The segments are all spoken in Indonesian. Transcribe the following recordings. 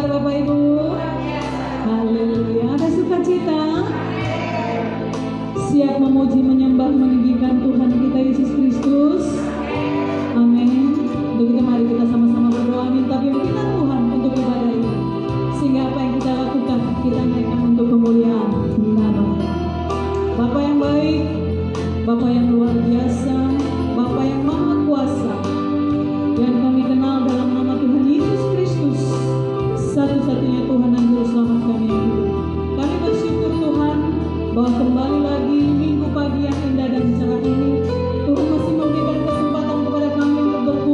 kabar Bapak Ibu? Haleluya. Ada sukacita? Siap memuji, menyembah, meninggikan Tuhan kita Yesus Kristus? Amin. Untuk itu mari kita sama-sama berdoa minta pimpinan Tuhan untuk ibadah ini, sehingga apa yang kita lakukan kita naikkan untuk kemuliaan nama-Nya. Bapa yang baik, Bapa yang luar biasa, Bapa yang maha kuasa, yang kami kenal dalam nama Tuhan Yesus Kristus, satu-satunya Tuhan dan Juru Selamat kami yang hidup. Kami bersyukur Tuhan bahwa kembali lagi minggu pagi yang indah dan cerah ini, Tuhan masih memberikan kesempatan kepada kami untuk berkumpul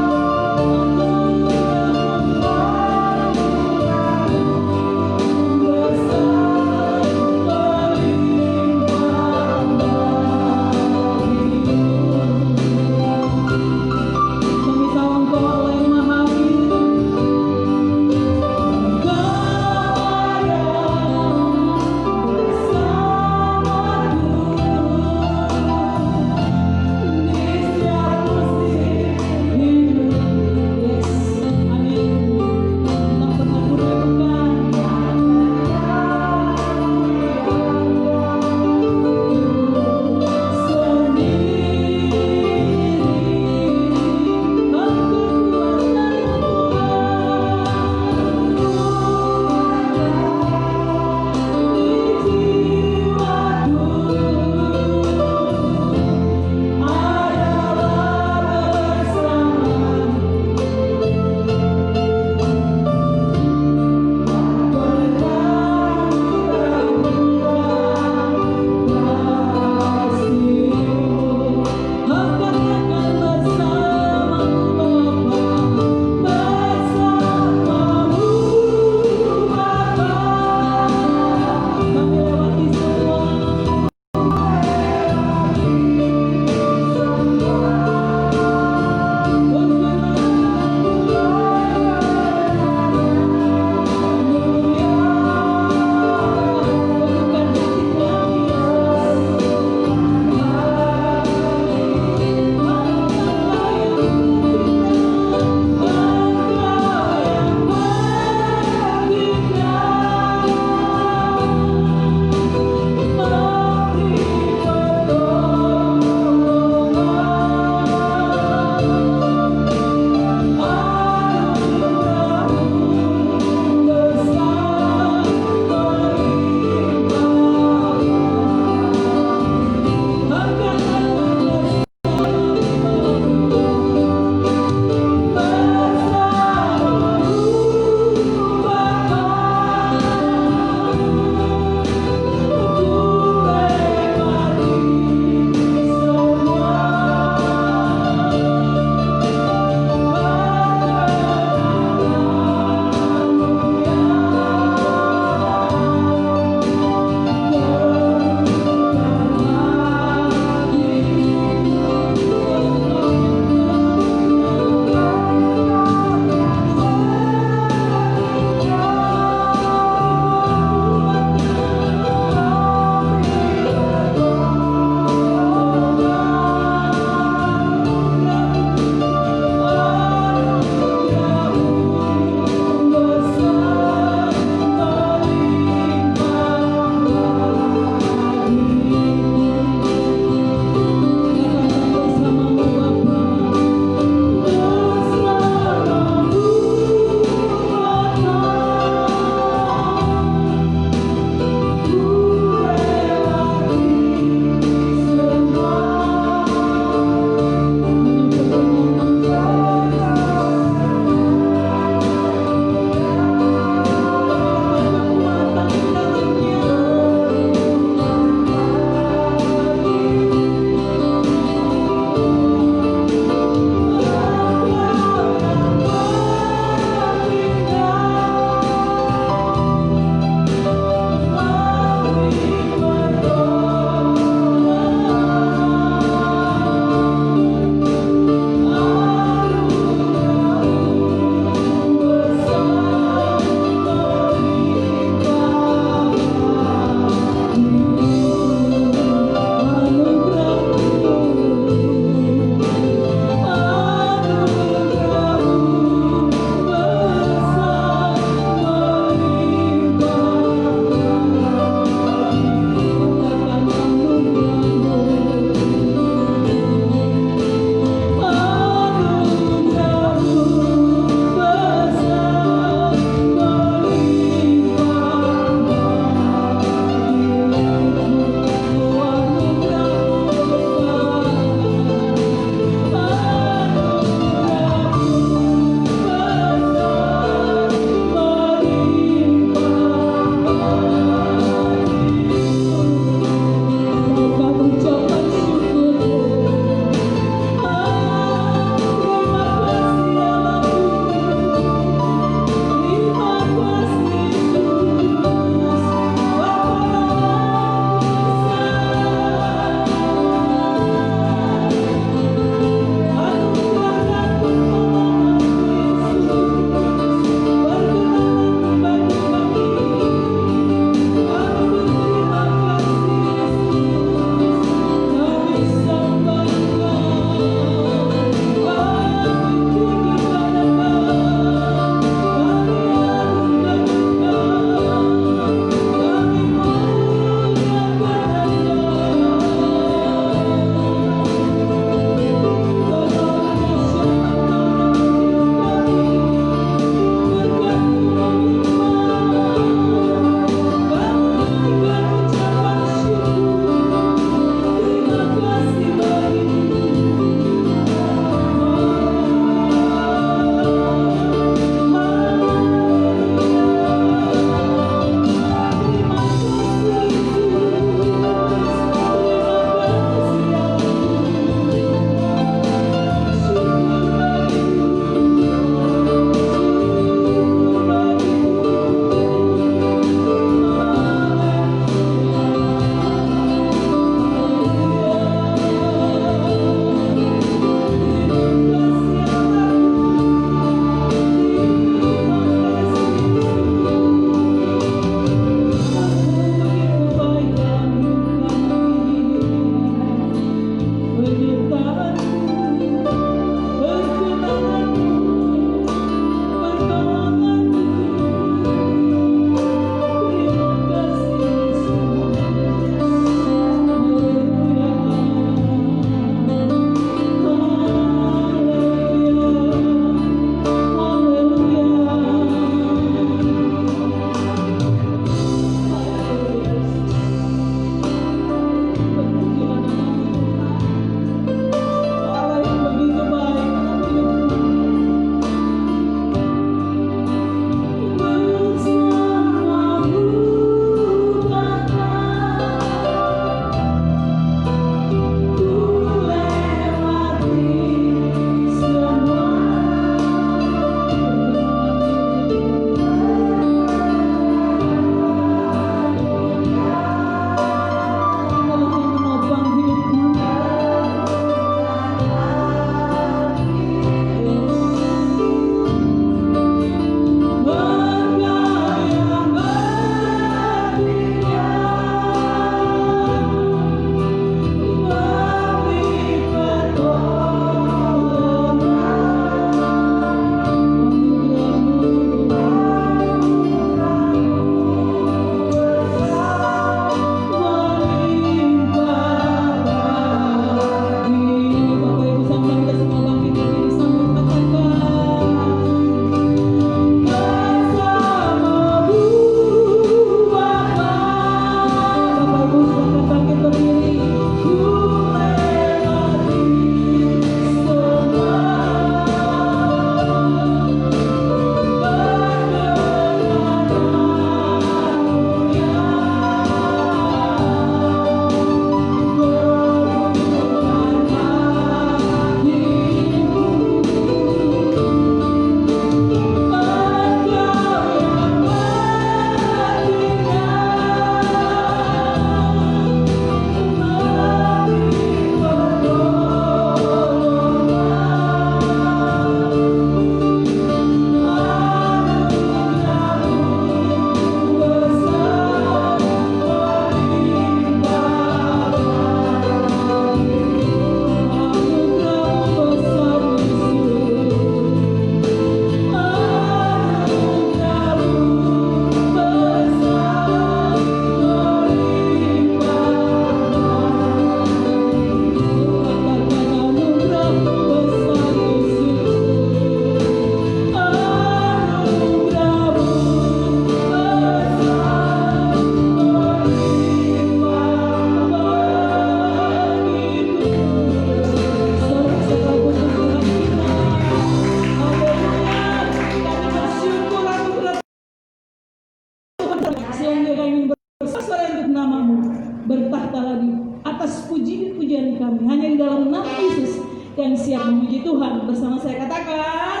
siap memuji Tuhan bersama saya? Katakan.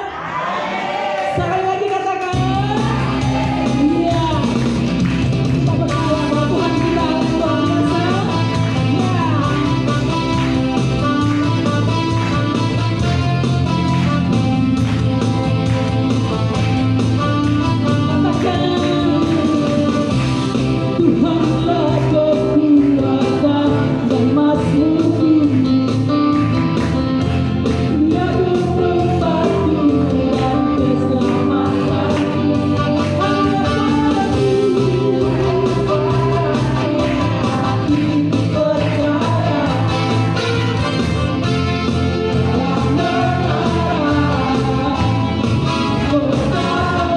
Sekali lagi katakan. Iya. Kita berdoa bahwa Tuhan kita luar biasa. Iya. Katakan. Tuhanlah berkuasa dan mazmur. Dia bertempat dan keselamatan. Hanya hati percaya dalam menara bersama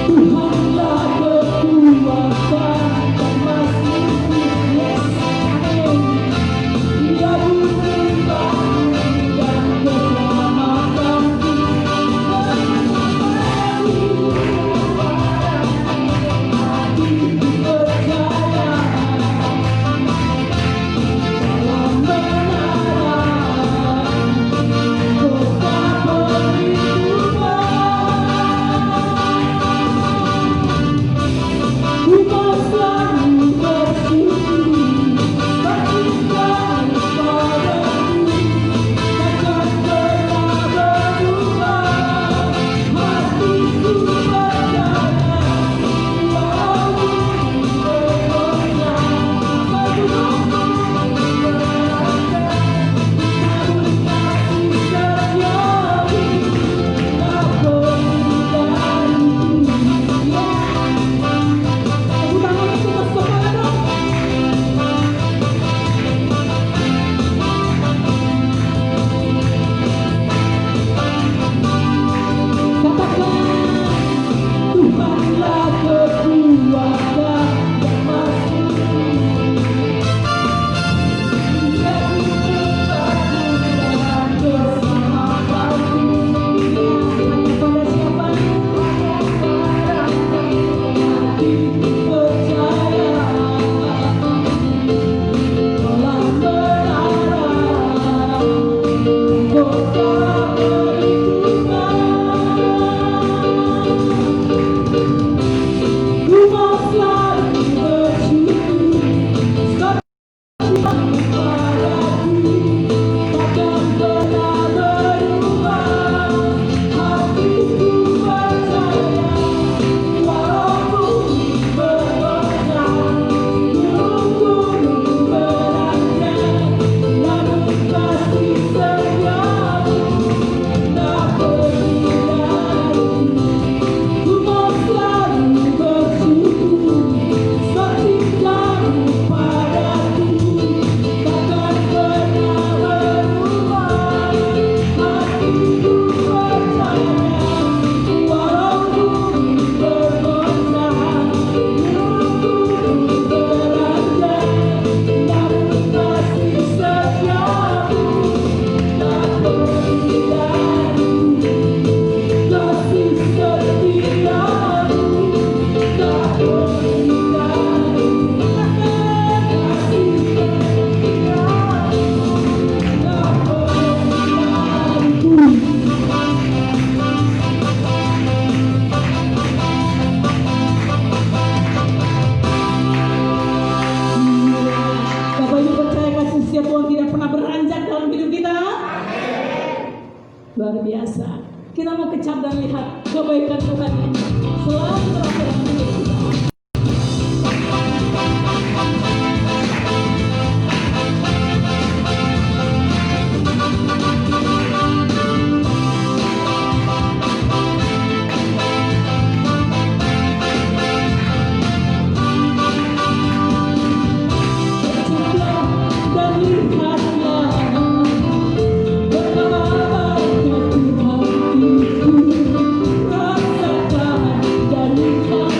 Tuhanlah berkuasa dan mazmur. Yes, amin. Dia bertempat dan keselamatan. Hati percaya dalam menara kota perlindungan. Ku mau selalu bersyukur, bersyukur padamu, takkan pernah berubah. Hatiku percaya, walaupun bergoyang, bergumul berada, namun kasih sejati tak pergi dariku. Tepuk tangan untuk Mas Kepala dong. Katakan, Tuhanlah berkuasa dan mazmur. Dia bertempat bersamaku. Hanya pada siapa? Hati percaya dalam menara kota perlindungan. Ku mau selalu bersyukur, padaku takkan pernah berubah. Hatiku percaya, walaupun bergoyang, gunung-gunung berada, namun kasih setiamu tak pergi dariku. Ku mau selalu bersyukur, setinggimu padaku, takkan pernah berubah. Hatiku percaya, walaupun bergoncang, gunung-gunung berada, namun kasih setiamu tak pergi dariku. Kasih setiamu tak pergi dariku. Kasih setiamu tak pergi dariku. Bapak Ibu percaya kasih setia Tuhan tidak pernah beranjak dalam hidup kita? Luar biasa. Kita mau kecap dan lihat kebaikan Tuhan yang selalu terasa dalam hidup kita. Kecaplah dan lihatlah betapa baiknya Tuhan itu. Rasakan dan lihat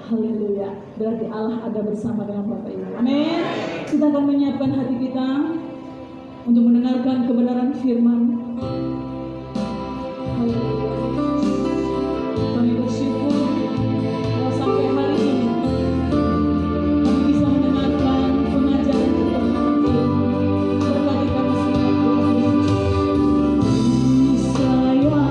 Haleluya. Berarti Allah ada bersama dengan Bapak Ibu. Amin. Kita akan menyiapkan hati kita untuk mendengarkan kebenaran firman. Haleluya. Kami bersyukur bahwa sampai hari ini kami bisa mendengarkan pengajaran kebenaran firman. Berkati kami semua Tuhan Yesus. Sayang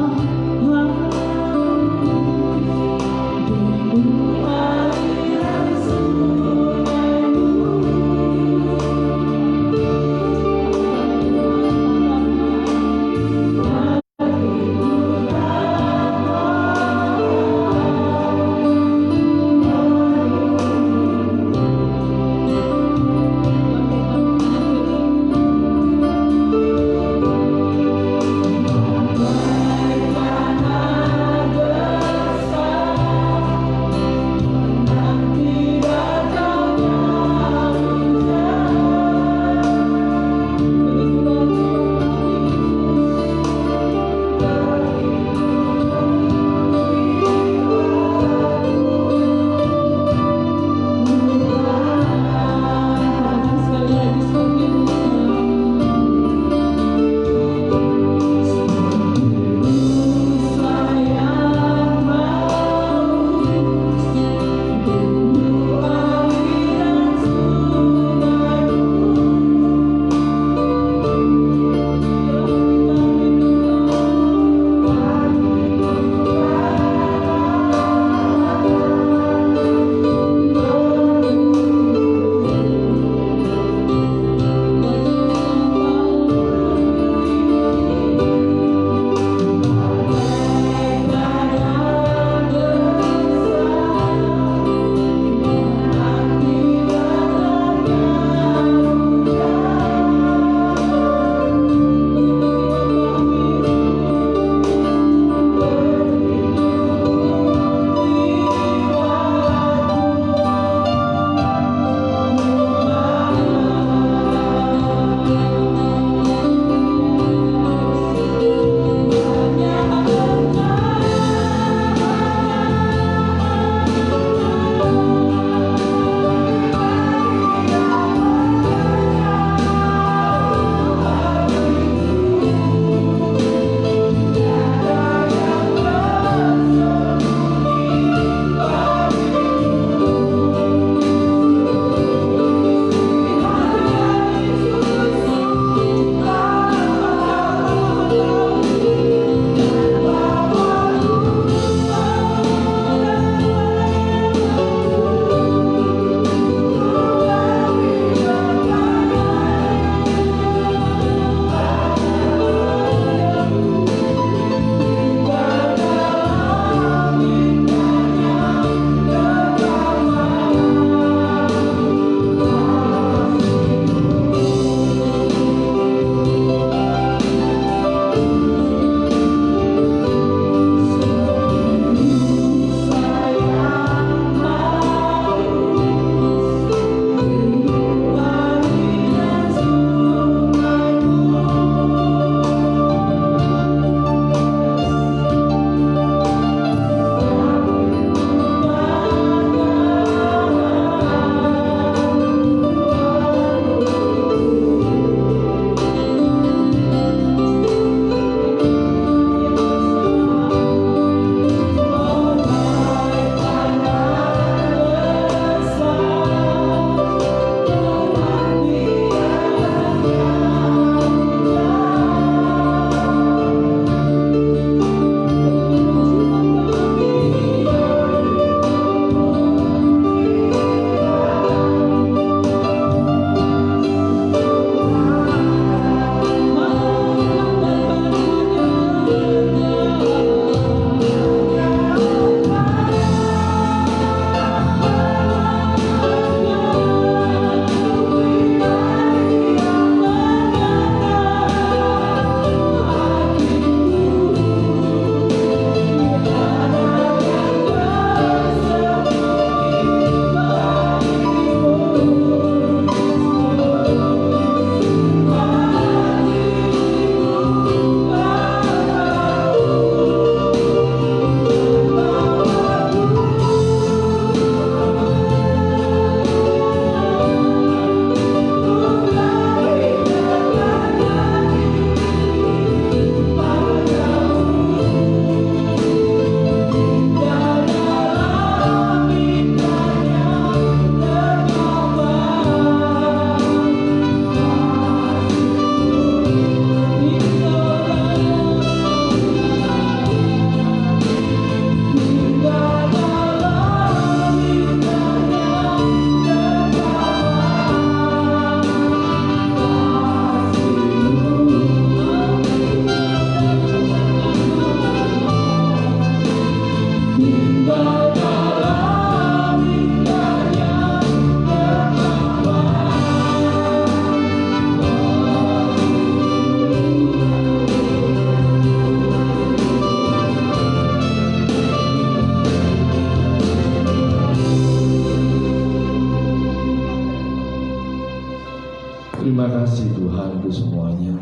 Terima kasih Tuhan untuk semuanya.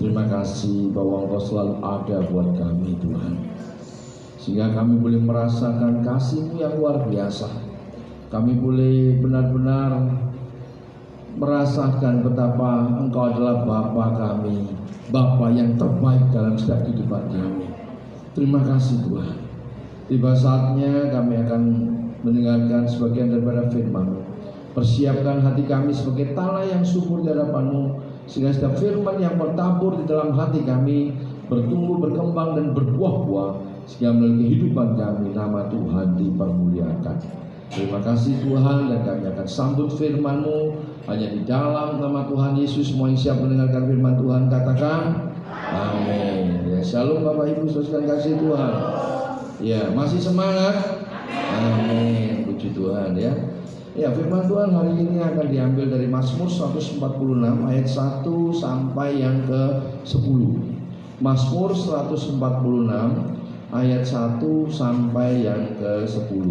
Terima kasih bahwa Engkau selalu ada buat kami Tuhan, sehingga kami boleh merasakan kasih-Mu yang luar biasa. Kami boleh benar-benar merasakan betapa Engkau adalah Bapa kami, Bapa yang terbaik dalam setiap kehidupan kami. Terima kasih Tuhan. Tiba saatnya kami akan mendengarkan sebagian daripada firman-Mu. Persiapkan hati kami sebagai tanah yang subur di hadapan-Mu, sehingga setiap firman yang bertabur di dalam hati kami bertumbuh, berkembang, dan berbuah-buah, sehingga melalui kehidupan kami nama Tuhan dipermuliakan. Terima kasih Tuhan, dan kami akan sambut firman-Mu hanya di dalam nama Tuhan Yesus. Semua yang siap mendengarkan firman Tuhan katakan amin. Ya, shalom Bapak Ibu saudara kasih Tuhan. Ya, masih semangat? Amin. Puji Tuhan ya. Ya, firman Tuhan hari ini akan diambil dari Mazmur 146 ayat 1 sampai yang ke-10. Mazmur 146 ayat 1 sampai yang ke-10.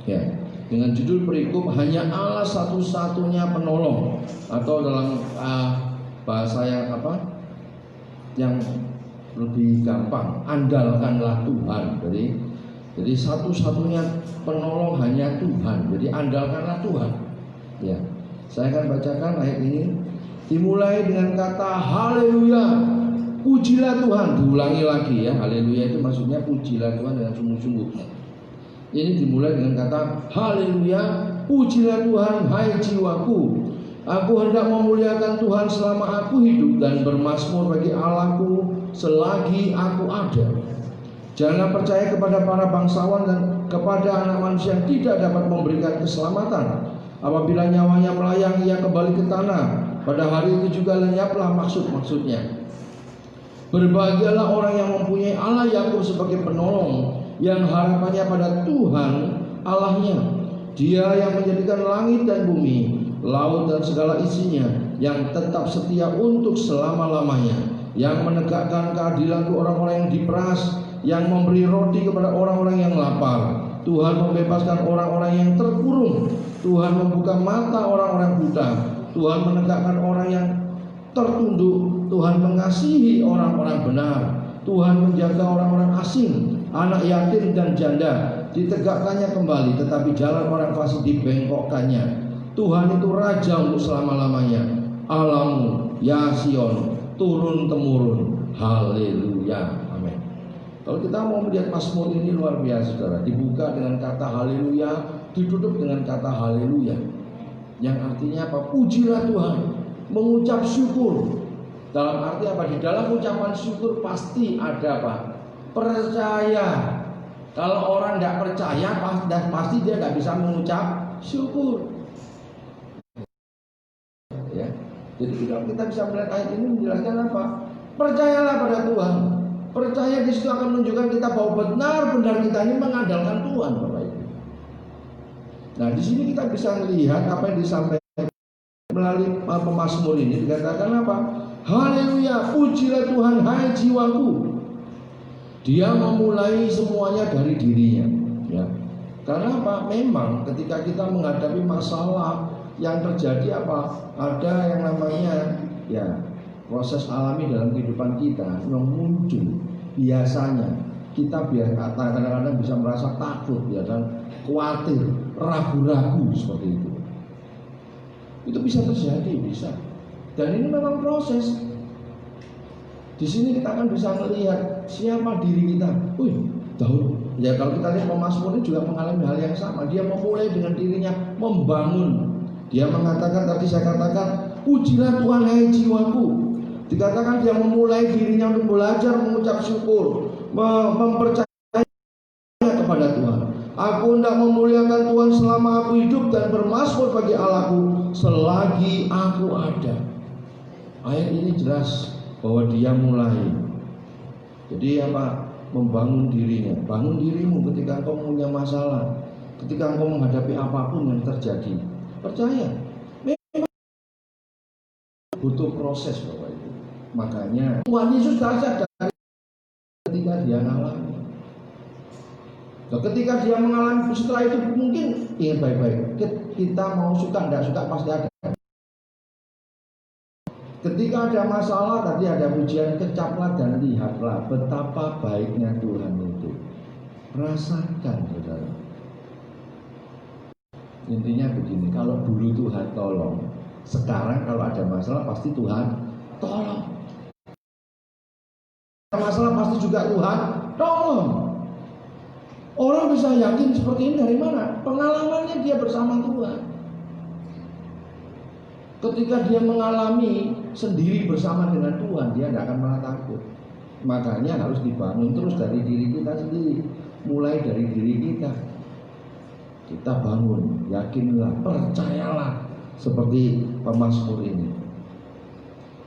Ya, dengan judul perikop hanya Allah satu-satunya penolong, atau dalam bahasa yang yang lebih gampang, andalkanlah Tuhan. Jadi satu-satunya penolong hanya Tuhan. Jadi andalkanlah Tuhan. Ya, saya akan bacakan ayat ini. Dimulai dengan kata haleluya, pujilah Tuhan. Diulangi lagi ya, haleluya itu maksudnya pujilah Tuhan dengan sungguh-sungguh. Ini dimulai dengan kata haleluya, pujilah Tuhan hai jiwaku. Aku hendak memuliakan Tuhan selama aku hidup, dan bermazmur bagi Allahku selagi aku ada. Jangan percaya kepada para bangsawan dan kepada anak manusia yang tidak dapat memberikan keselamatan. Apabila nyawanya melayang, ia kembali ke tanah. Pada hari itu juga lenyaplah maksud-maksudnya. Berbahagialah orang yang mempunyai Allah Yakub sebagai penolong, yang harapannya pada Tuhan Allahnya. Dia yang menjadikan langit dan bumi, laut dan segala isinya, yang tetap setia untuk selama-lamanya, yang menegakkan keadilan untuk orang-orang yang diperas, yang memberi roti kepada orang-orang yang lapar. Tuhan membebaskan orang-orang yang terkurung. Tuhan membuka mata orang-orang buta. Tuhan menegakkan orang yang tertunduk. Tuhan mengasihi orang-orang benar. Tuhan menjaga orang-orang asing, anak yatim dan janda. Ditegakkannya kembali, tetapi jalan orang fasik dibengkokkannya. Tuhan itu raja untuk selama-lamanya. Allahmu ya Sion, turun temurun. Haleluya. Kalau kita mau melihat Mazmur ini luar biasa saudara, dibuka dengan kata haleluya, ditutup dengan kata haleluya, yang artinya apa? Pujilah Tuhan, mengucap syukur. Dalam arti apa? Di dalam ucapan syukur pasti ada apa? Percaya. Kalau orang tidak percaya, pasti dia tidak bisa mengucap syukur. Ya. Jadi kalau kita bisa melihat ayat ini menjelaskan apa? Percayalah pada Tuhan. Percaya di situ akan menunjukkan kita bahwa benar-benar kita ini mengandalkan Tuhan, Bapak Ibu. Nah, di sini kita bisa melihat apa yang disampaikan melalui pemazmur ini. Dikatakan apa? Haleluya, pujilah Tuhan hai jiwaku. Dia memulai semuanya dari dirinya, ya. Karena apa? Memang ketika kita menghadapi masalah yang terjadi apa? Ada yang namanya ya proses alami dalam kehidupan kita yang muncul. Biasanya kita kadang-kadang bisa merasa takut, ya, dan khawatir, ragu-ragu seperti itu. Itu bisa terjadi, bisa. Dan ini memang proses. Di sini kita akan bisa melihat siapa diri kita. Dahulu, ya kalau kita lihat pemazmur ini juga mengalami hal yang sama. Dia memulai dengan dirinya membangun. Dia mengatakan, tadi saya katakan, pujilah Tuhan hai jiwaku. Dikatakan dia memulai dirinya untuk belajar mengucap syukur, mempercayai kepada Tuhan. Aku hendak memuliakan Tuhan selama aku hidup, dan bermazmur bagi Allahku selagi aku ada. Ayat ini jelas bahwa dia mulai. Jadi apa? Membangun dirinya. Bangun dirimu ketika engkau punya masalah, ketika engkau menghadapi apapun yang terjadi. Percaya, memang butuh proses, Bapak Ibu. Makanya Tuhan Yesus sadar ketika dia mengalami. Ketika dia mengalami, setelah itu mungkin ingat baik-baik, kita mau suka tidak suka pasti ada Ketika ada masalah, tadi ada pujian, kecaplah dan lihatlah betapa baiknya Tuhan itu. Rasakan, saudara. Intinya begini, kalau dulu Tuhan tolong, sekarang kalau ada masalah pasti Tuhan tolong. Masalah pasti juga Tuhan tolong. Orang bisa yakin seperti ini dari mana? Pengalamannya dia bersama Tuhan. Ketika dia mengalami sendiri bersama dengan Tuhan, dia tidak akan malah takut. Makanya harus dibangun terus dari diri kita sendiri. Mulai dari diri kita. Kita bangun, yakinlah, percayalah. Seperti pemazmur ini.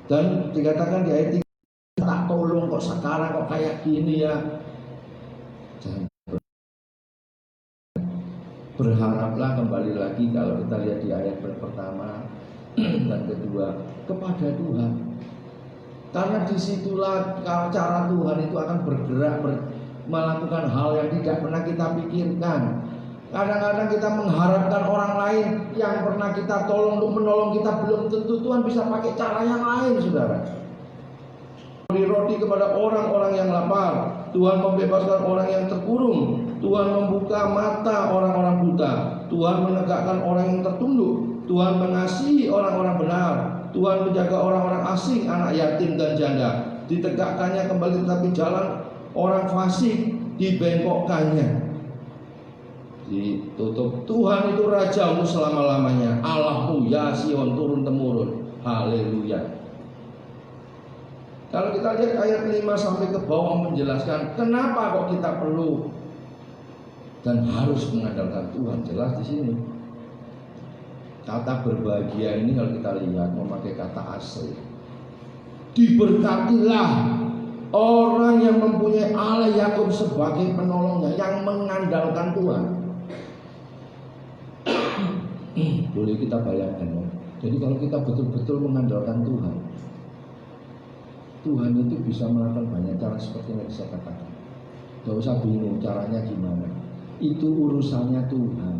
Dan dikatakan di ayat 3, tak tolong kok sekarang kok kayak gini ya. Jangan berharaplah, kembali lagi kalau kita lihat di ayat pertama dan kedua, kepada Tuhan. Karena disitulah cara Tuhan itu akan bergerak melakukan hal yang tidak pernah kita pikirkan. Kadang-kadang kita mengharapkan orang lain yang pernah kita tolong untuk menolong kita, belum tentu Tuhan bisa pakai cara yang lain, saudara. Beri roti kepada orang-orang yang lapar, Tuhan membebaskan orang yang terkurung, Tuhan membuka mata orang-orang buta, Tuhan menegakkan orang yang tertunduk, Tuhan mengasihi orang-orang benar, Tuhan menjaga orang-orang asing, anak yatim dan janda. Ditegakkannya kembali tetapi jalan orang fasik dibengkokkannya. Ditutup. Tuhan itu rajamu selama-lamanya, Allahmu ya Sion turun-temurun. Haleluya. Kalau kita lihat ayat 5 sampai ke bawah menjelaskan kenapa kok kita perlu dan harus mengandalkan Tuhan. Jelas di sini. Kata berbahagia ini kalau kita lihat memakai kata asli. Diberkatilah orang yang mempunyai Allah Yakub sebagai penolongnya, yang mengandalkan Tuhan. Boleh kita bayangkan ya. Jadi kalau kita betul-betul mengandalkan Tuhan, Tuhan itu bisa melakukan banyak cara seperti yang saya katakan. Gak usah bingung caranya gimana. Itu urusannya Tuhan.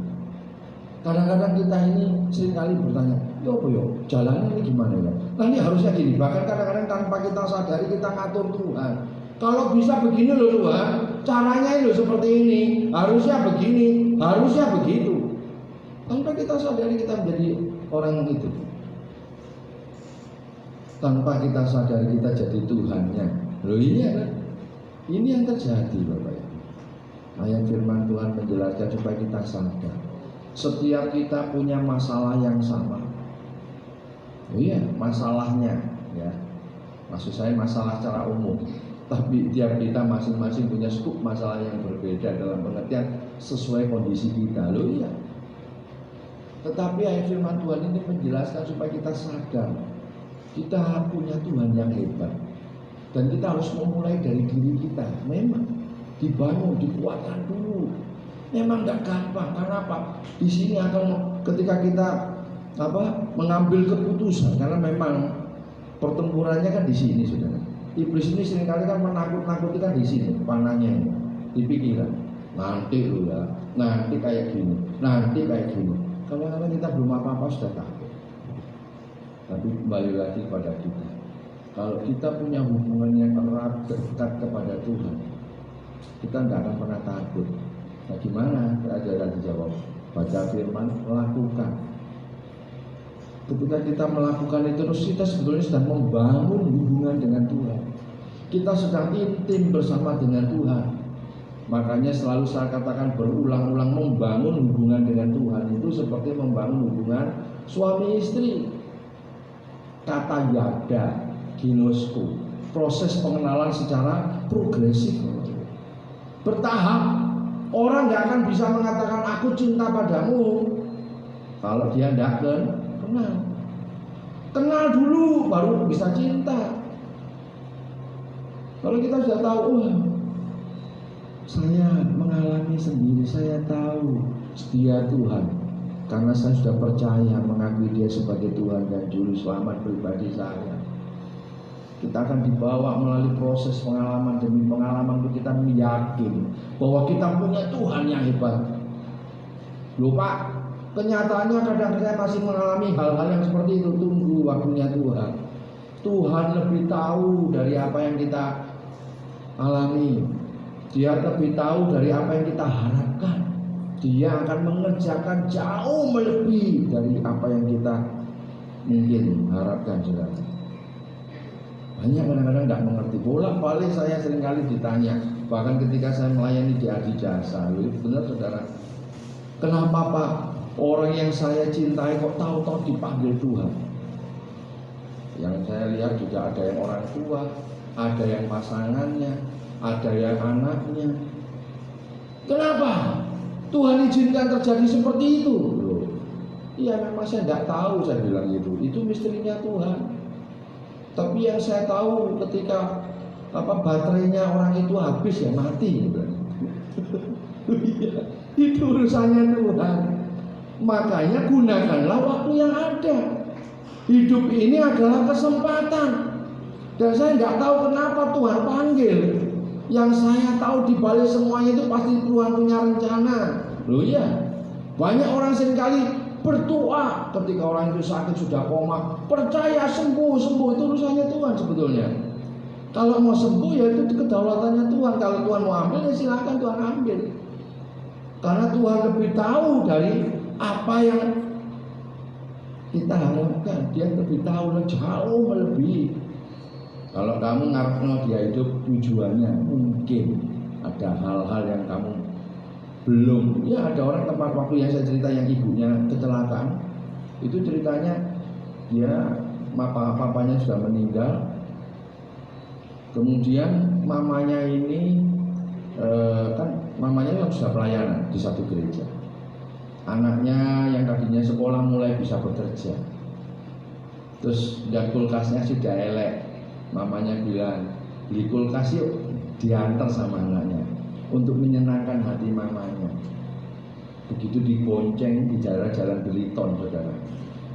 Kadang-kadang kita ini seringkali bertanya, yo jalannya ini gimana ya? Nah ini harusnya gini. Bahkan kadang-kadang tanpa kita sadari kita ngatur Tuhan. Kalau bisa begini loh Tuhan, caranya itu seperti ini, harusnya begini, harusnya begitu. Tanpa kita sadari kita menjadi orang itu. Tanpa kita sadari kita jadi Tuhannya. Loh ini kan? Ini yang terjadi Bapak Ibu. Ayat firman Tuhan menjelaskan supaya kita sadar. Setiap kita punya masalah yang sama. Oh iya, masalahnya ya. Maksud saya masalah secara umum. Tapi tiap kita masing-masing punya skup masalah yang berbeda dalam pengertian sesuai kondisi kita. Loh iya. Tetapi ayat firman Tuhan ini menjelaskan supaya kita sadar. Kita punya Tuhan yang hebat. Dan kita harus memulai dari diri kita. Memang dibangun, dikuatkan dulu. Memang nggak gampang. Karena apa? Di sini akan ketika kita mengambil keputusan, karena memang pertempurannya kan di sini, saudara. Iblis ini seringkali kan menakut-nakuti kan di sini, panahnya di pikiran. Nanti lu ya, nanti kayak gini, nanti kayak gini. Kadang-kadang kita belum apa-apa sudah takut. Tapi kembali lagi kepada kita. Kalau kita punya hubungan yang erat dekat kepada Tuhan, kita nggak akan pernah takut. Nah gimana? Ada dijawab. Baca firman, lakukan. Ketika kita melakukan itu terus, kita sebetulnya sedang membangun hubungan dengan Tuhan. Kita sedang intim bersama dengan Tuhan. Makanya selalu saya katakan berulang-ulang, membangun hubungan dengan Tuhan itu seperti membangun hubungan suami istri. Kata yada, ginosku, proses pengenalan secara progresif, bertahap. Orang gak akan bisa mengatakan aku cinta padamu kalau dia tidak kenal dulu baru bisa cinta. Kalau kita sudah tahu, saya mengalami sendiri, saya tahu setia Tuhan karena saya sudah percaya mengakui dia sebagai Tuhan dan Juru Selamat pribadi saya. Kita akan dibawa melalui proses pengalaman demi pengalaman untuk kita yakin bahwa kita punya Tuhan yang hebat. Loh Pak, kenyataannya kadang saya masih mengalami hal-hal yang seperti itu. Tunggu waktunya Tuhan. Tuhan lebih tahu dari apa yang kita alami. Dia lebih tahu dari apa yang kita harapkan. Dia akan mengerjakan jauh melebihi dari apa yang kita mungkin harapkan, saudara. Banyak kadang-kadang tidak mengerti. Bolak-balik saya seringkali ditanya, bahkan ketika saya melayani di Adi Jasa, benar saudara, kenapa Pak, orang yang saya cintai kok tahu-tahu dipanggil Tuhan? Yang saya lihat juga ada yang orang tua, ada yang pasangannya, ada yang anaknya. Kenapa Tuhan izinkan terjadi seperti itu? Loh, iya memang saya tidak tahu, saya bilang gitu. Itu misterinya Tuhan. Tapi yang saya tahu ketika baterainya orang itu habis ya mati. Itu urusannya Tuhan. Makanya gunakanlah waktu yang ada. Hidup ini adalah kesempatan. Dan saya nggak tahu kenapa Tuhan panggil. Yang saya tahu di balik semuanya itu pasti Tuhan punya rencana. Loh iya, banyak orang seringkali berdoa ketika orang itu sakit sudah koma, percaya sembuh itu urusannya Tuhan sebetulnya. Kalau mau sembuh ya itu kedaulatannya Tuhan. Kalau Tuhan mau ambil ya silakan Tuhan ambil. Karena Tuhan lebih tahu dari apa yang kita harapkan. Dia lebih tahu, jauh melebihi. Kalau kamu ngarepno dia hidup, tujuannya mungkin ada hal-hal yang kamu belum. Ya ada orang tempat waktu yang saya cerita yang ibunya kecelakaan. Itu ceritanya dia papanya sudah meninggal. Kemudian mamanya ini kan mamanya yang sudah pelayanan di satu gereja. Anaknya yang tadinya sekolah mulai bisa bekerja. Terus dan kulkasnya sudah elek. Mamanya bilang, beli kulkas yuk, diantar sama anaknya untuk menyenangkan hati mamanya. Begitu dibonceng di jalan Beliton, saudara,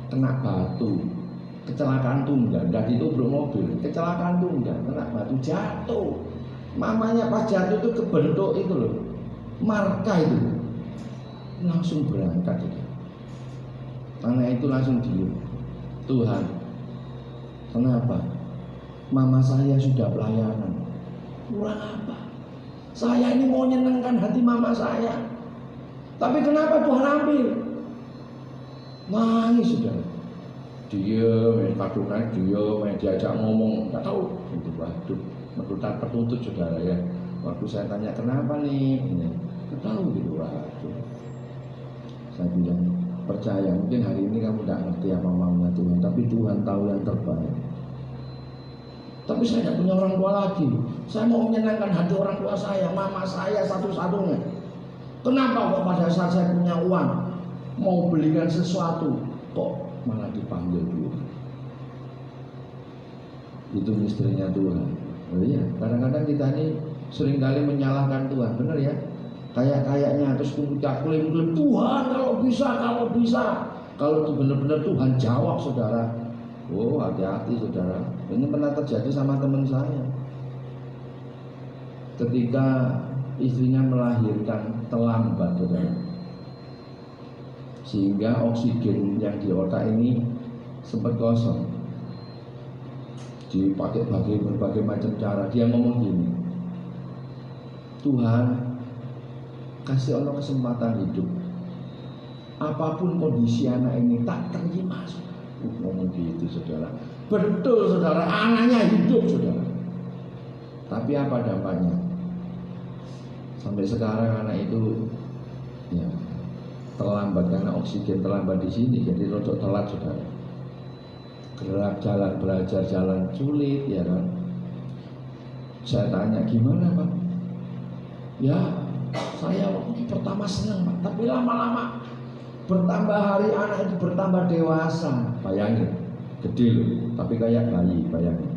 kena batu, kecelakaan tunggal. Dan itu belum mobil, kecelakaan tunggal, kena batu, jatuh. Mamanya pas jatuh itu kebentuk itu loh, marka itu, langsung berangkat. Anak itu langsung diem. Tuhan, kenapa? Mama saya sudah pelayanan. Kurang apa? Saya ini mau menyenangkan hati mama saya. Tapi kenapa Tuhan ambil? Nangis sudah. Dia main kadungan, dia main diajak ngomong, nggak tahu. Itu waduh, tertutup saudara ya. Waktu saya tanya kenapa nih, nggak tahu gitu waduh. Saya bilang percaya, mungkin hari ini kamu tidak ngerti apa maunya Tuhan, tapi Tuhan tahu yang terbaik. Tapi saya tidak punya orang tua lagi. Saya mau menyenangkan hati orang tua saya, mama saya satu-satunya. Kenapa kok pada saat saya punya uang mau belikan sesuatu kok malah dipanggil Tuhan? Itu misterinya Tuhan. Oh iya, kadang-kadang kita ini seringkali menyalahkan Tuhan, benar ya? Kayak-kayaknya terus kita klaim Tuhan kalau bisa. Kalau itu benar-benar Tuhan jawab, saudara. Oh hati-hati saudara. Ini pernah terjadi sama teman saya. Ketika istrinya melahirkan terlambat, saudara, sehingga oksigen yang di otak ini sempat kosong. Dipakai berbagai macam cara. Dia ngomong gini, Tuhan kasih Allah kesempatan hidup. Apapun kondisi anak ini tak terima. Ngomong gitu saudara. Betul saudara, anaknya hidup saudara. Tapi apa dampaknya? Sampai sekarang anak itu ya terlambat karena oksigen terlambat di sini, jadi rodok telat saudara. Gerak jalan, belajar jalan sulit ya kan. Saya tanya gimana Pak? Ya saya waktu pertama senang Pak, tapi lama-lama bertambah hari anak itu bertambah dewasa. Bayangin, gede loh, tapi kayak bayi, bayangin.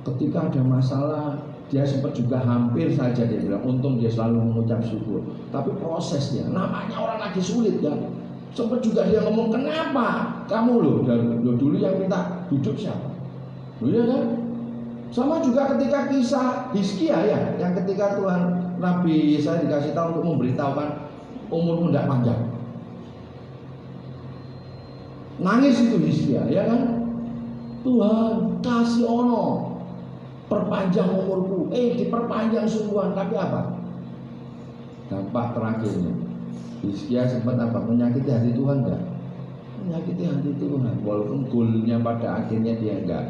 Ketika ada masalah, dia sempat juga hampir saja dia bilang, untung dia selalu mengucap syukur. Tapi prosesnya, namanya orang lagi sulit kan. Sempat juga dia ngomong, kenapa kamu loh, dulu yang minta hidup siapa? Loh ya kan? Sama juga ketika kisah Hizkia ya, yang ketika Tuhan Nabi Yesaya dikasih tahu untuk memberitahukan umurmu tidak panjang. Nangis itu Hizkia, ya kan? Tuhan kasih ono, perpanjang umurku, diperpanjang sungguhan, tapi apa? Dampak terakhirnya, Hizkia sempat apa? Menyakiti hati Tuhan enggak? Menyakiti hati Tuhan, walaupun goalnya pada akhirnya dia enggak,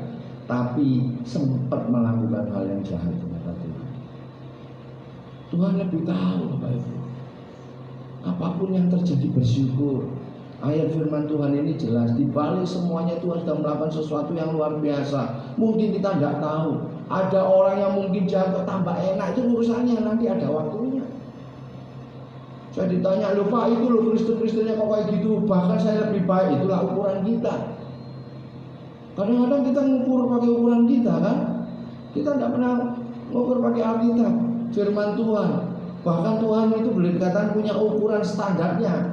tapi sempat melakukan hal yang jahat kepada Tuhan. Tuhan lebih tahu Bapak Ibu. Apapun yang terjadi bersyukur. Ayat firman Tuhan ini jelas, di balik semuanya Tuhan sedang melakukan sesuatu yang luar biasa. Mungkin kita enggak tahu. Ada orang yang mungkin jahat kok tambah enak, itu urusannya, nanti ada waktunya. Saya ditanya, loh Pak, itu loh Kristen-Kristennya kok kayak gitu, bahkan saya lebih baik. Itulah ukuran kita. Kadang-kadang kita ngukur pakai ukuran kita kan. Kita tidak pernah ngukur pakai Alkitab, firman Tuhan. Bahkan Tuhan itu boleh dikatakan punya ukuran standarnya,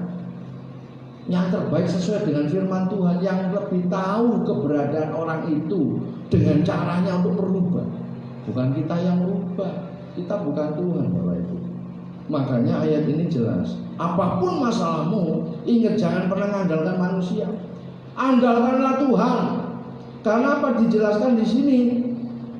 yang terbaik sesuai dengan firman Tuhan, yang lebih tahu keberadaan orang itu dengan caranya untuk merubah. Bukan kita yang merubah, kita bukan Tuhan Bapak Ibu. Makanya ayat ini jelas, apapun masalahmu, ingat jangan pernah mengandalkan manusia, andalkanlah Tuhan. Karena apa dijelaskan di sini?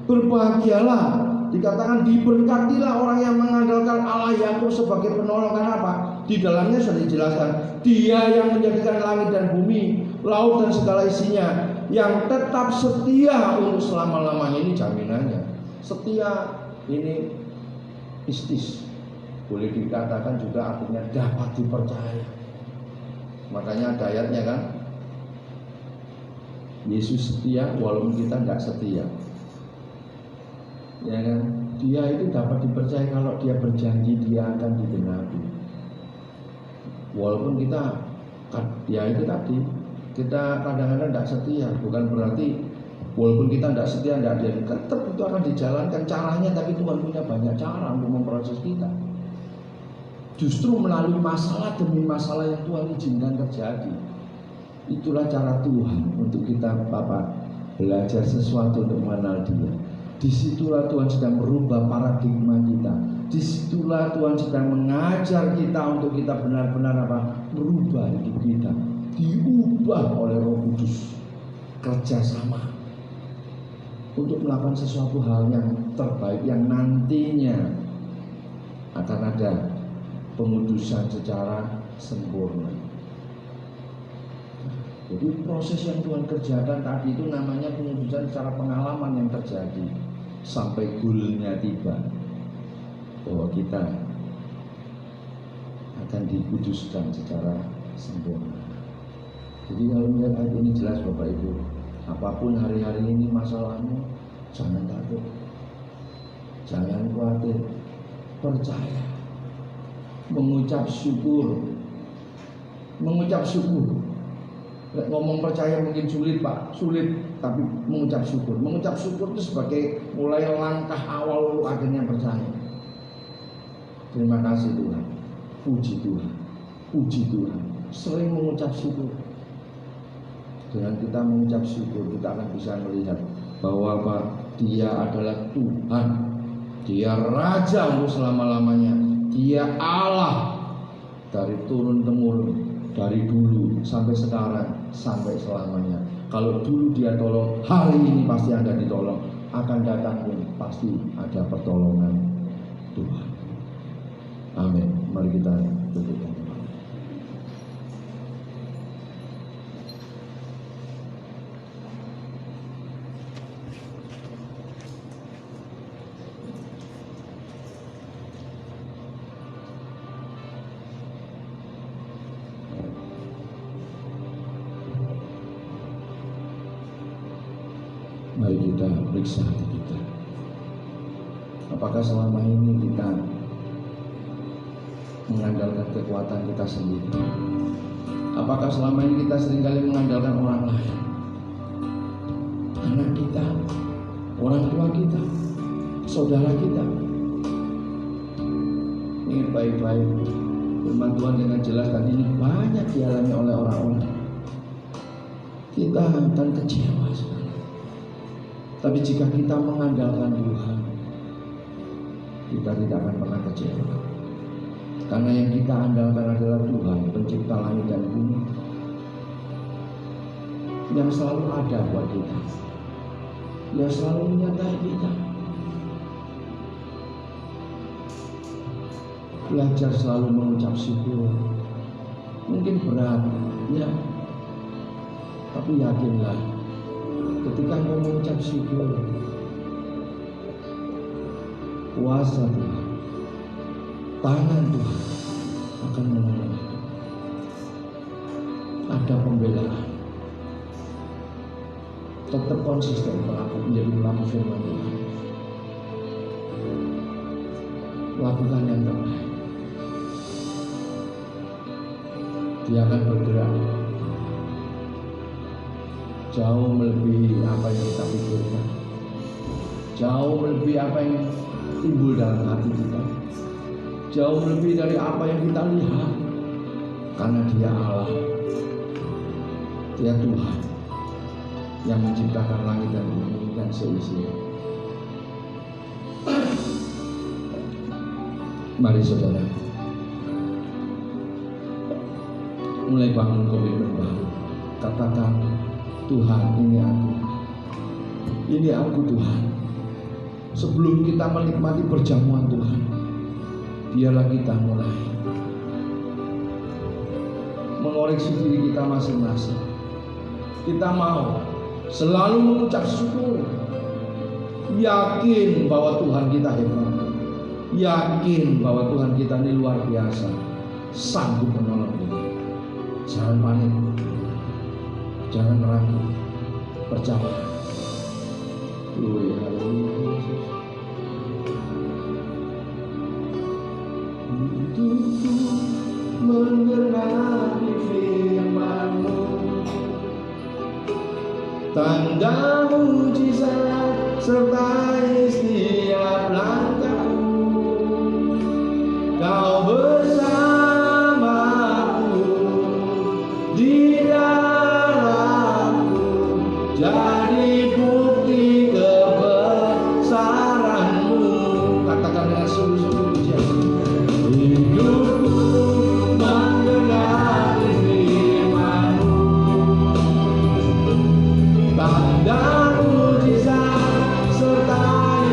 Berbahagialah, dikatakan diberkatilah orang yang mengandalkan Allah Yakub sebagai penolong. Karena apa? Di dalamnya sudah dijelaskan, Dia yang menjadikan langit dan bumi, laut dan segala isinya, yang tetap setia untuk selama-lamanya. Ini jaminannya. Setia ini istis, boleh dikatakan juga artinya dapat dipercaya. Makanya ada ayatnya kan, Yesus setia walaupun kita tidak setia, ya kan? Dia itu dapat dipercaya kalau dia berjanji dia akan digenapi. Walaupun dia itu tadi, kita kadang-kadang tidak setia, bukan berarti walaupun kita tidak setia, tidak dia tetap itu akan dijalankan caranya. Tapi Tuhan punya banyak cara untuk memproses kita. Justru melalui masalah demi masalah yang Tuhan izinkan terjadi. Itulah cara Tuhan untuk kita Bapak belajar sesuatu untuk mengenal Dia. Disitulah Tuhan sedang merubah paradigma kita. Disitulah Tuhan sedang mengajar kita untuk kita benar-benar merubah hidup kita, diubah oleh Roh Kudus, kerjasama untuk melakukan sesuatu hal yang terbaik yang nantinya akan ada pengudusan secara sempurna. Jadi proses yang Tuhan kerjakan tadi itu namanya pengudusan secara pengalaman yang terjadi sampai goalnya tiba, bahwa kita akan dikuduskan secara sempurna. Jadi kalau melihat ayat ini jelas Bapak Ibu, apapun hari-hari ini masalahmu, jangan takut, jangan khawatir, percaya, mengucap syukur. Ngomong percaya mungkin sulit Pak, sulit, tapi mengucap syukur. Mengucap syukur itu sebagai mulai langkah awal untuk akhirnya percaya. Terima kasih Tuhan, puji Tuhan, puji Tuhan. Sering mengucap syukur. Dengan kita mengucap syukur, kita akan bisa melihat bahwa Dia adalah Tuhan, Dia Raja untuk selama-lamanya, Dia Allah dari turun temurun, dari dulu sampai sekarang, sampai selamanya. Kalau dulu Dia tolong, hari ini pasti Anda ditolong. Akan datang pun pasti ada pertolongan Tuhan. Amin. Mari kita berdoa. Mari kita periksa hati kita. Apakah selama ini kita mengandalkan kekuatan kita sendiri? Apakah selama ini kita seringkali mengandalkan orang lain? Anak kita, orang tua kita, saudara kita. Ingat baik-baik, firman Tuhan dengan jelas tadi ini banyak dialami oleh orang-orang. Kita akan kecewa sekali. Tapi jika kita mengandalkan Tuhan, kita tidak akan pernah kecewa. Karena yang kita andalkan adalah Tuhan, pencipta langit dan bumi, yang selalu ada buat kita. Dia selalu menyertai kita. Belajar selalu mengucap syukur. Mungkin berat, ya. Tapi yakinlah, ketika kau mengucap syukur, kuasa Tuhan, tangan Tuhan akan menolong. Ada pembelaan. Tetap konsisten menjadi pelaku firman Tuhan. Lakukan yang terbaik. Dia akan bergerak jauh melebihi apa yang kita pikirkan, jauh melebihi apa yang timbul dalam hati kita, jauh lebih dari apa yang kita lihat, karena Dia Allah, Dia Tuhan yang menciptakan langit dan bumi dan seisinya. Mari saudara, mulai bangun komitmen baru. Katakan, Tuhan, ini aku Tuhan. Sebelum kita menikmati perjamuan Tuhan, biarlah kita mulai mengoreksi diri kita masing-masing. Kita mau selalu mengucap syukur, yakin bahwa Tuhan kita hebat, yakin bahwa Tuhan kita ini luar biasa, sanggup menolong kita. Jangan panik, jangan ragu, percaya. Untukku mengenapi firman-Mu, tanda mujizat sertai setiap langkahku. Kau bersamaku di dalamku, jadi bukti kebesaran-Mu. Katakan dengan sungguh-sungguh, hidupku mengenapi firman-Mu, tanda mujizat sertai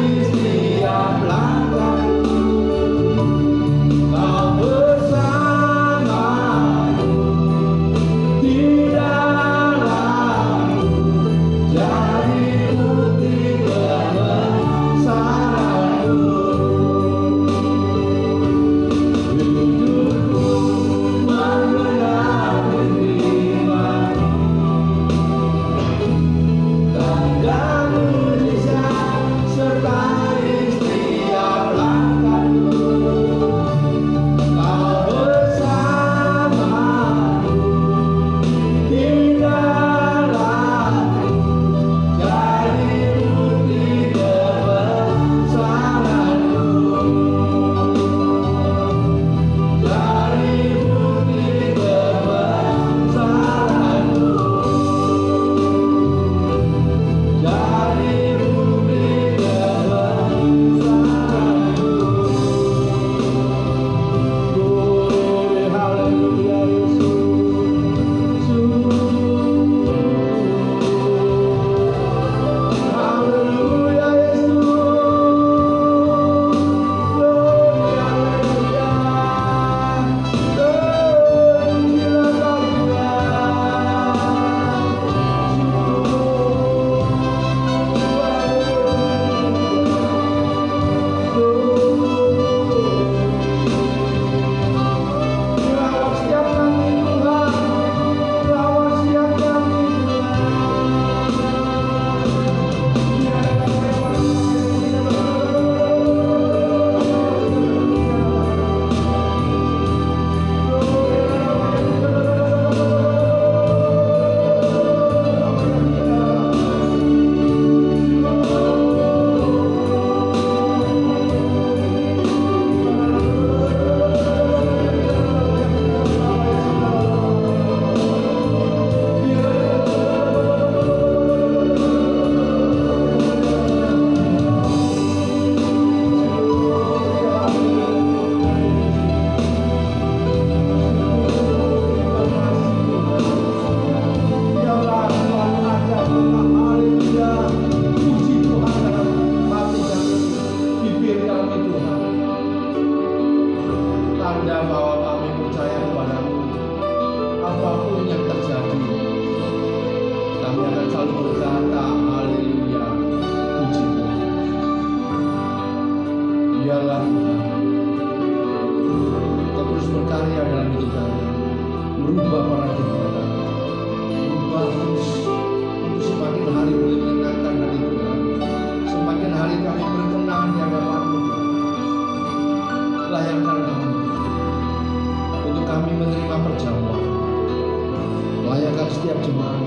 Berubah paradigma kami, berubah terus untuk semakin hari boleh menyenangkan hati Tuhan, semakin hari kami berkenan di hadapan-Mu. Layakkan kami untuk kami menerima perjamuan, layakkan setiap jemaat.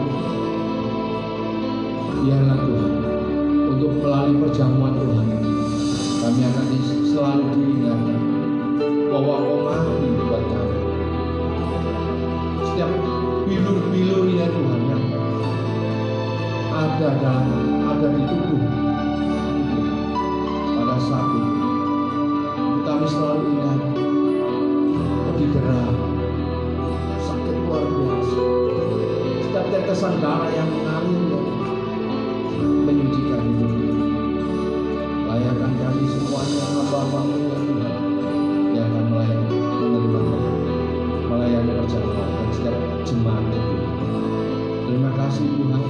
Biarlah Tuhan, untuk melalui perjamuan Tuhan, kami akan selalu diingatkan bahwa Kau mati buat kami. Setiap bilur-bilur ya Tuhan yang ada di tubuh pada saat itu, kami selalu ingat didera, sakit luar biasa. Setiap tetesan darah yang mengalir menyucikan hidup. Layakkan kami semuanya hamba-Mu ya Tuhan, yang akan melayani perjamuan dan setiap jemaat itu. Terima kasih Tuhan,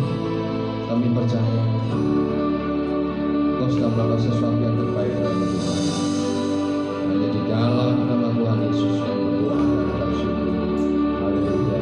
kami percaya Kau sudah melakukan sesuatu yang terbaik dalam hidup kami. Hanya di dalam nama Tuhan Yesus yang berdoa dan bersyukur. Haleluya.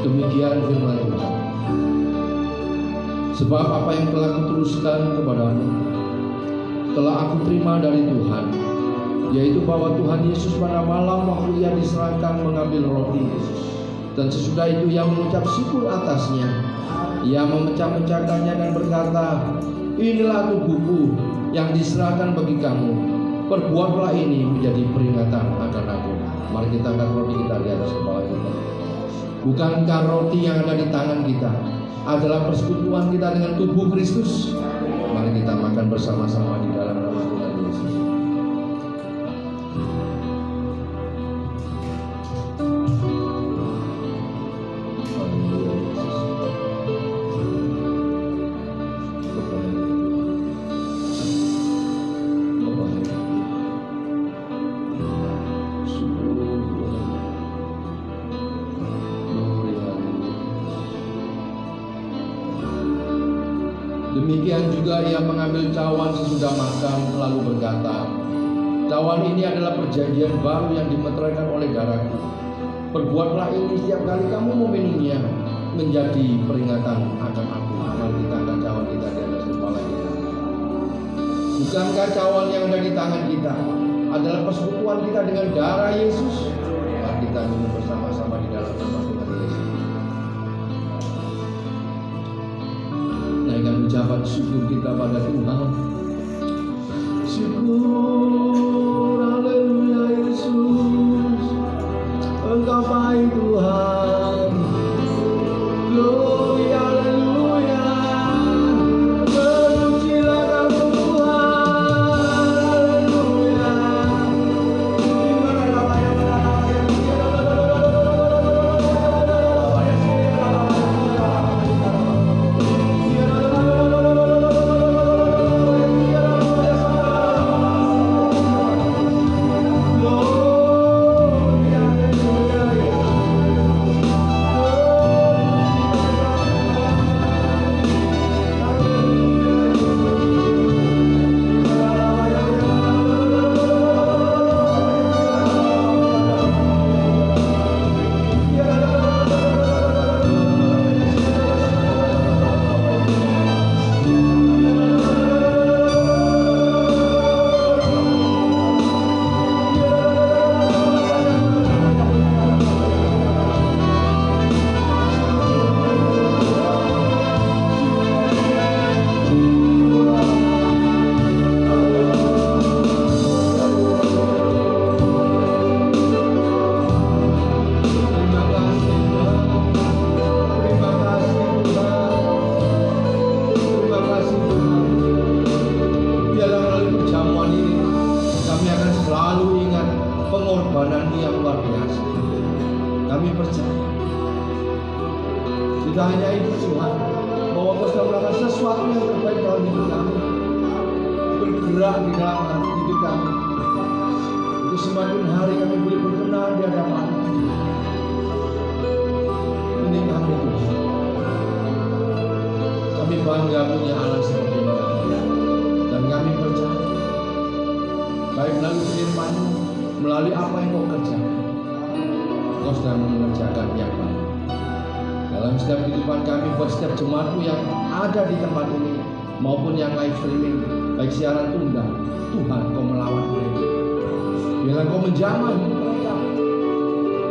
Demikian firman Tuhan. Sebab apa yang telah kuteruskan kepadamu telah aku terima dari Tuhan, yaitu bahwa Tuhan Yesus pada malam waktu ia diserahkan mengambil roti, dan sesudah itu ia mengucap syukur atasnya, Ia memecah-mecahkannya dan berkata, inilah tubuhku yang diserahkan bagi kamu. Perbuatlah ini menjadi peringatan akan aku. Mari kita angkat roti kita di atas kepala kita. Bukankah roti yang ada di tangan kita adalah persekutuan kita dengan tubuh Kristus? Mari kita makan bersama-sama di dalam nama Tuhan Yesus. Demikian juga ia mengambil cawan sesudah makan lalu berkata, cawan ini adalah perjanjian baru yang dimeteraikan oleh darahku. Perbuatlah ini setiap kali kamu meminumnya menjadi peringatan akan aku. Mari kita angkat cawan kita di atas kepala kita. Bukankah cawan yang ada di tangan kita adalah persekutuan kita dengan darah Yesus? Mari kita minum bersama-sama di dalam nama Tuhan Yesus. Naikkan ucapan syukur kita pada Tuhan. Syukur, haleluya Yesus, Engkau baik Tuhan. Glory, haleluya, terpujilah kamu Tuhan, haleluya. Pengorbananmu yang luar biasa. Kami percaya. Tidak hanya itu Tuhan, bahwa Kau sudah melakukan sesuatu yang terbaik dalam hidup kami, bergerak di dalam hidup kami. Itu semakin hari kami boleh berkenan di hadapan. Ini kami Tuhan. Kami bangga punya Allah seperti Engkau, dan kami percaya, baik melalui firman-Mu, melalui apa yang Kau kerjakan, Kau sudah mengerjakan yang baik dalam setiap kehidupan kami, buat setiap jemaat-Mu yang ada di tempat ini maupun yang live streaming, baik siaran tunggal. Tuhan, Kau melawat mereka. Biarlah Kau menjamah mereka.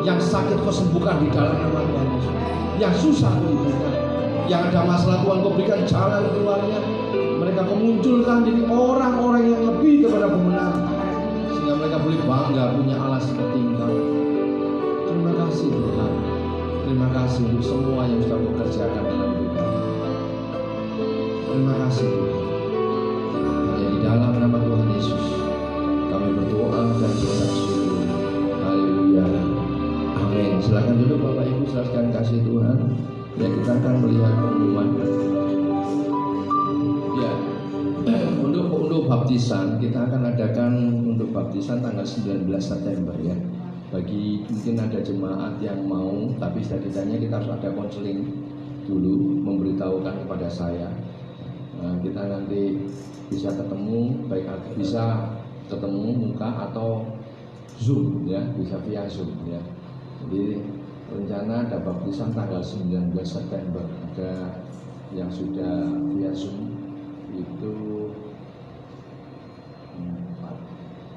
Yang sakit Kau sembuhkan di dalam nama Tuhan Yesus. Yang susah Kau hidupkan. Yang ada masalah Tuhan Kau berikan jalan keluarnya. Mereka Kau munculkan jadi orang-orang yang lebih kepada kebenaran, sehingga mereka boleh bangga punya Allah seperti Engkau. Terima kasih Tuhan. Terima kasih untuk semua yang sudah Kau kerjakan dalam hidup kami. Terima kasih Tuhan. Hanya di dalam nama Tuhan Yesus kami berdoa dan mengucap syukur. Haleluya. Amin. Silakan duduk Bapak Ibu, silakan kasih Tuhan. Ya, kita akan melihat pengumuman. Ya, untuk baptisan kita akan adakan untuk baptisan tanggal 19 September ya. Bagi mungkin ada jemaat yang mau, tapi setidaknya kita harus ada konseling dulu, memberitahukan kepada saya. Kita nanti bisa ketemu, baik bisa ketemu muka atau Zoom ya, bisa via Zoom ya. Jadi rencana ada baptisan tanggal 19 September. Ada yang sudah via Zoom itu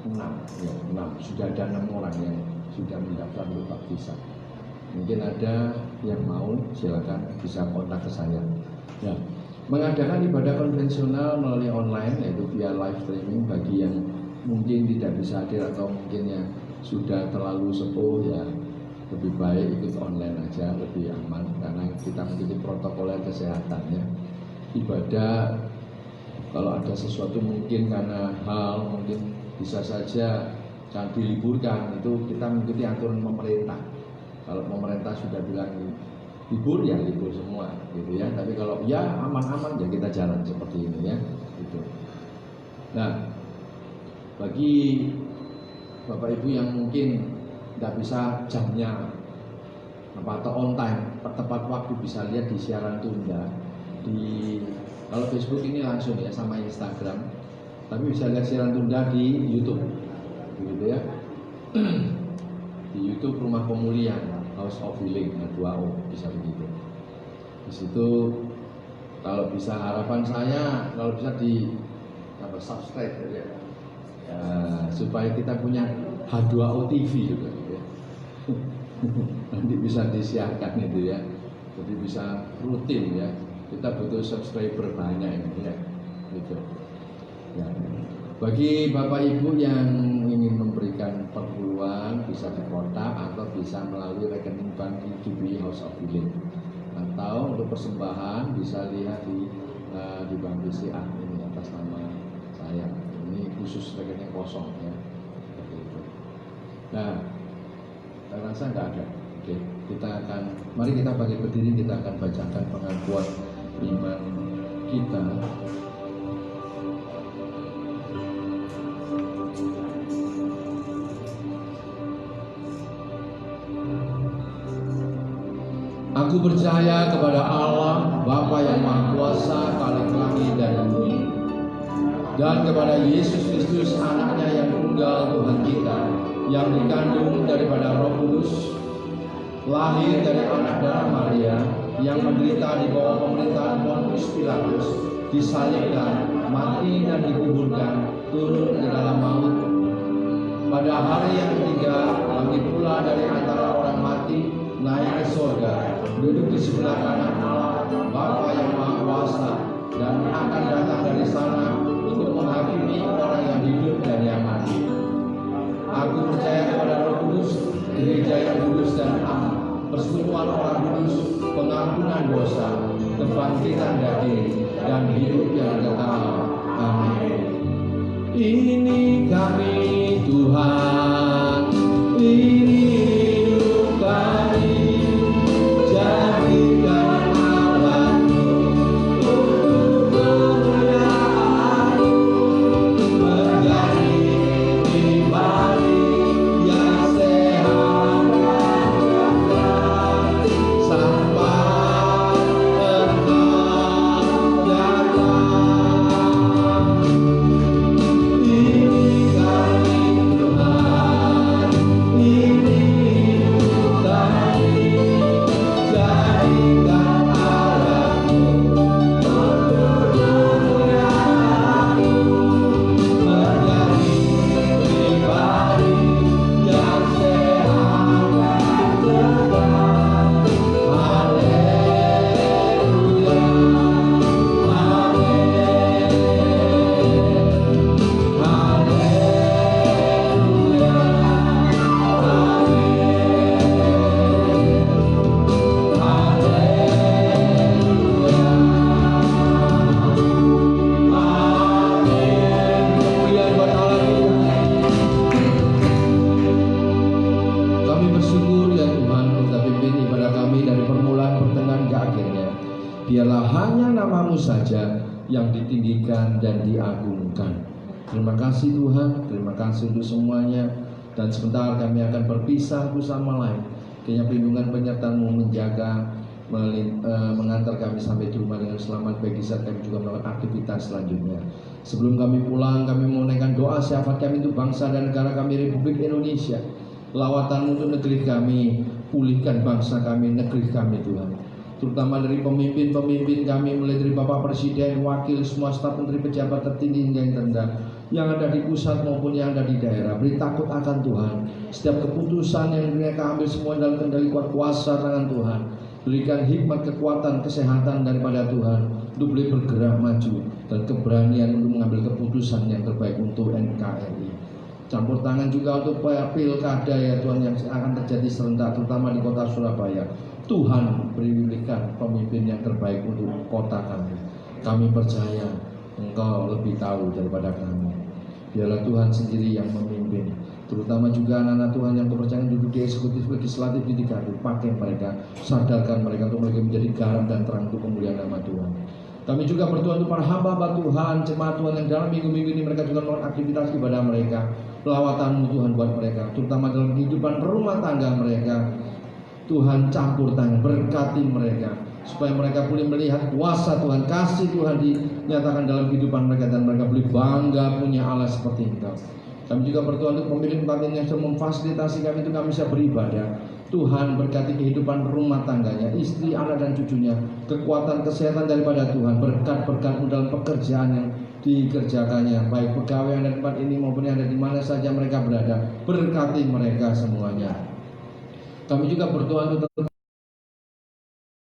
6 ya, 6. Sudah ada 6 orang yang sudah mendaftar untuk baptisan. Mungkin ada yang mau, silakan bisa kontak ke saya. Ya, mengadakan ibadah konvensional melalui online yaitu via live streaming bagi yang mungkin tidak bisa hadir atau mungkin yang sudah terlalu sepuh ya lebih baik ikut online aja, lebih aman karena kita mengikuti protokol kesehatannya. Ibadah kalau ada sesuatu mungkin karena hal mungkin bisa saja jangan diliburkan, itu kita mengikuti aturan pemerintah. Kalau pemerintah sudah bilang libur ya libur semua gitu ya, tapi kalau ya aman-aman ya kita jalan seperti ini ya gitu. Nah, bagi Bapak Ibu yang mungkin tidak bisa jamnya atau on time tepat waktu bisa lihat di siaran tunda di kalau Facebook ini langsung ya sama Instagram, tapi bisa lihat siaran tunda di YouTube gitu ya. Di YouTube Rumah Pemulihan House of Healing 2O bisa begitu. Di situ kalau bisa harapan saya kalau bisa di subscribe ya. Supaya kita punya H2O TV juga gitu ya. Nanti bisa disiarkan itu ya. Jadi bisa rutin ya. Kita butuh subscriber banyak ini ya. Gitu. Ya. Bagi Bapak Ibu yang ingin memberikan perpuluhan bisa di kotak atau bisa melalui rekening bank GBI House of Healing, atau untuk persembahan bisa lihat di bank BCA ini atas nama saya. Ini khusus rekening kosong ya. Seperti itu. Nah, saya rasa nggak ada. Oke, mari kita bagi berdiri, kita akan bacakan pengakuan iman kita. Aku percaya kepada Allah, Bapa yang Maha Kuasa, Khalik langit dan bumi, dan kepada Yesus Kristus, Anaknya yang tunggal Tuhan kita, yang dikandung daripada Roh Kudus, lahir dari anak darah Maria, yang menderita di bawah pemerintahan Pontius Pilatus, disalibkan, mati dan dikuburkan, turun ke dalam maut. Pada hari yang ketiga, bangkit pula dari antara orang mati, naik ke surga, duduk di sebelah kanan Allah, Bapa yang Maha Kuasa, dan akan datang dari sana untuk menghakimi orang yang hidup dan yang mati. Aku percaya kepada Roh Kudus, gereja yang kudus dan am, persekutuan orang kudus, pengampunan dosa, kebangkitan daging, dan hidup yang kekal. Amin. Ini kami Tuhan, ini hidup kami, jadikan Allahmu untuk kemuliaan-Mu, menjadi pribadi yang sehat dan gagah sampai Engkau datang. Ini kami Tuhan, ini hidup kami, jadikan Allahmu untuk kemuliaan-Mu, menjadi pribadi yang sehat dan gagah. Haleluya, Kami bersyukur ya Tuhan, Engkau pimpin ibadah kami dari permulaan pertengahan ke akhirnya. Biarlah hanya nama-Mu saja yang ditinggikan dan diagungkan. Terima kasih Tuhan, terima kasih untuk semuanya. Dan sebentar kami akan berpisah satu sama lain. Kiranya perlindungan penyertaan-Mu menjaga, mengantar kami sampai di rumah dengan selamat, bagi saat kami juga melakukan aktivitas selanjutnya. Sebelum kami pulang, kami menaikkan doa syafaat kami untuk bangsa dan negara kami, Republik Indonesia. Lawatan untuk negeri kami, pulihkan bangsa kami, negeri kami Tuhan. Terutama dari pemimpin-pemimpin kami, mulai dari Bapak Presiden, Wakil, semua staf menteri, pejabat tertinggi hingga yang terendah, yang ada di pusat maupun yang ada di daerah. Beri takut akan Tuhan. Setiap keputusan yang mereka ambil semua dalam kendali kuat kuasa tangan Tuhan. Berikan hikmat, kekuatan, kesehatan daripada Tuhan untuk boleh bergerak maju dan keberanian untuk mengambil keputusan yang terbaik untuk NKRI. Campur tangan juga untuk pilkada ya Tuhan yang akan terjadi serentak terutama di kota Surabaya. Tuhan berikan pemimpin yang terbaik untuk kota kami. Kami percaya Engkau lebih tahu daripada kami. Biarlah Tuhan sendiri yang memimpin, terutama juga anak-anak Tuhan yang kepercayaan duduk di eksekutif, legislatif, yudikatif. Pakai mereka, sadarkan mereka untuk mereka menjadi garam dan terang untuk kemuliaan nama Tuhan. Kami juga berdoa untuk para hamba Tuhan, jemaat Tuhan yang dalam minggu-minggu ini mereka juga melakukan aktivitas ibadah mereka. Lawatan-Mu Tuhan buat mereka, terutama dalam kehidupan rumah tangga mereka. Tuhan campur tangan, berkati mereka supaya mereka boleh melihat kuasa Tuhan, kasih Tuhan dinyatakan dalam kehidupan mereka dan mereka boleh bangga punya Allah seperti Engkau. Kami juga berdoa untuk pemilik tempat ini yang sudah memfasilitasi kami untuk kami bisa beribadah. Tuhan berkati kehidupan rumah tangganya, istri, anak dan cucunya, kekuatan kesehatan daripada Tuhan, berkat-berkat dalam pekerjaan yang dikerjakannya, baik pegawai yang ada di tempat ini maupun yang ada di mana saja mereka berada. Berkati mereka semuanya. Kami juga berdoa untuk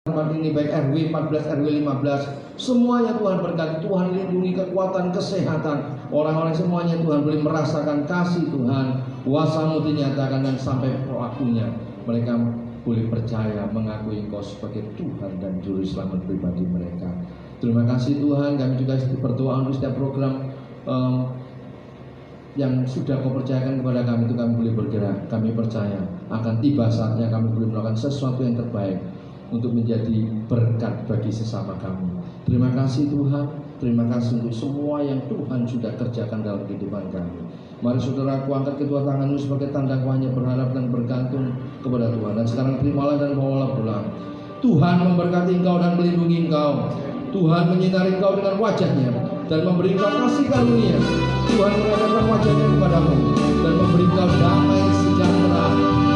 tempat ini baik RW 14, RW 15, semuanya Tuhan berkati. Tuhan lindungi kekuatan kesehatan orang-orang semuanya. Tuhan boleh merasakan kasih Tuhan, kuasa-Mu dinyatakan dan sampai waktunya mereka boleh percaya mengakui Engkau sebagai Tuhan dan Juru Selamat pribadi mereka. Terima kasih Tuhan. Kami juga berdoa untuk setiap program yang sudah Kau percayakan kepada kami itu kami boleh bergerak. Kami percaya akan tiba saatnya kami boleh melakukan sesuatu yang terbaik untuk menjadi berkat bagi sesama kami. Terima kasih Tuhan. Terima kasih untuk semua yang Tuhan sudah kerjakan dalam kehidupan kami. Mari saudaraku angkat kedua tanganmu sebagai tanda kau hanya berharap dan bergantung kepada Tuhan. Dan sekarang terimalah dan bawalah pulang. Tuhan memberkati engkau dan melindungi engkau. Tuhan menyinari engkau dengan wajahnya dan memberi engkau kasih karunia. Tuhan mengangkat wajahnya kepadamu dan memberi engkau damai sejahtera